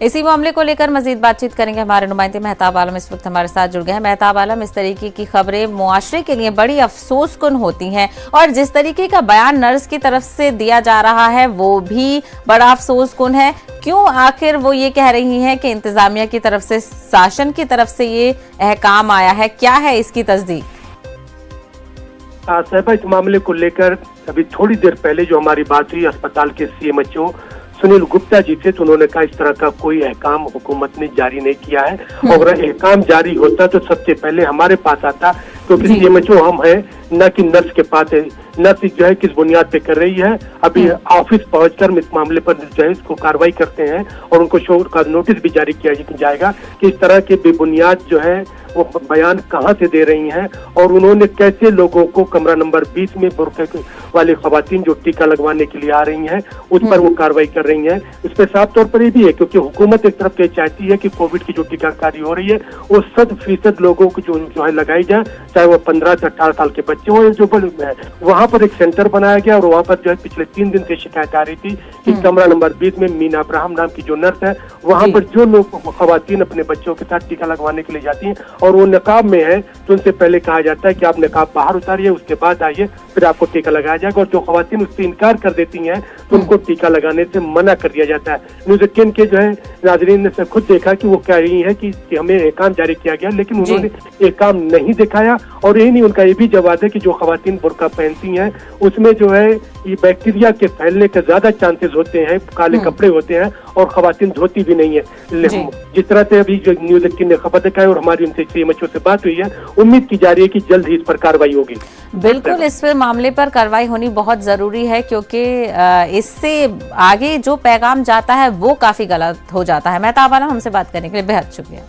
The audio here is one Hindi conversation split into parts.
इसी मामले को लेकर मजीद बातचीत करेंगे हमारे नुमाइंदे मेहताब आलम इस वक्त हमारे साथ जुड़ गए हैं। मेहताब आलम, इस तरीके की खबरें मुआशरे के लिए बड़ी अफसोसकुन होती हैं और जिस तरीके का बयान नर्स की तरफ से दिया जा रहा है वो भी बड़ा अफसोसकुन है। क्यों आखिर वो ये कह रही हैं कि इंतजामिया की तरफ से, शासन की तरफ से ये अहकाम आया है, क्या है इसकी तस्दीक? साहिबा, इस मामले को लेकर अभी थोड़ी देर पहले जो हमारी बात हुई अस्पताल के सीएमएचओ सुनील गुप्ता जी से, तो उन्होंने कहा इस तरह का कोई अहकाम हुकूमत ने जारी नहीं किया है। और अगर अहकाम जारी होता तो सबसे पहले हमारे पास आता, क्योंकि सीएमएचओ हम है न कि नर्स के पास है। नर्स जो है किस बुनियाद पे कर रही है, अभी ऑफिस पहुंचकर इस मामले पर जो है इसको कार्रवाई करते हैं और उनको शो का नोटिस भी जारी किया जाएगा कि इस तरह के बेबुनियाद जो है वो बयान कहां से दे रही हैं और उन्होंने कैसे लोगों को कमरा नंबर 20 में बुर्के वाली खवातीन जो टीका लगवाने के लिए आ रही हैं उस पर वो कार्रवाई कर रही हैं। इस पर साफ तौर पर ये भी है क्योंकि हुकूमत एक तरफ ये चाहती है कि कोविड की जो टीकाकारी हो रही है वो 100% लोगों को जो है लगाई जाए, चाहे वो 15 से 18 साल के बच्चे हो। जो वहाँ पर एक सेंटर बनाया गया और वहाँ पर जो है पिछले 3 दिन से शिकायत आ रही थी कि कमरा नंबर 20 में मीना अब्राहम नाम की जो नर्स है, वहाँ पर जो लोग खवातीन अपने बच्चों के साथ टीका लगवाने के लिए जाती हैं और वो नकाब में है तो उनसे पहले कहा जाता है कि आप नकाब बाहर उतारिए, उसके बाद आइए, फिर आपको टीका लगाया जाएगा। और जो खवातीन उससे इनकार कर देती हैं तो उनको टीका लगाने से मना कर दिया जाता है। न्यूज़ 18 के जो है नाजरीन ने खुद देखा कि वो कह रही है कि हमें एहकाम जारी किया गया, लेकिन उन्होंने एहकाम नहीं दिखाया। और यही नहीं, उनका ये भी जवाब है कि जो खवातीन बुर्का पहनती हैं उसमें जो है ये बैक्टीरिया के फैलने के ज्यादा चांसेस होते हैं, काले कपड़े होते हैं और खवातीन धोती भी नहीं है। जिस तरह से अभी जो न्यूज़ 18 ने खबर दिखाई और हमारी उनसे सीएमएचओ से बात हुई है, उम्मीद की जा रही है कि जल्द ही इस पर कार्रवाई होगी। बिल्कुल, इस मामले पर कार्रवाई होनी बहुत जरूरी है क्योंकि इससे आगे जो पैगाम जाता है वो काफी गलत हो जाता है। मेहताब आलम, हमसे बात करने के लिए बेहद शुक्रिया।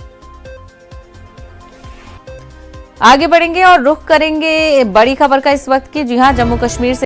आगे बढ़ेंगे और रुख करेंगे बड़ी खबर का इस वक्त की। जी हां, जम्मू कश्मीर से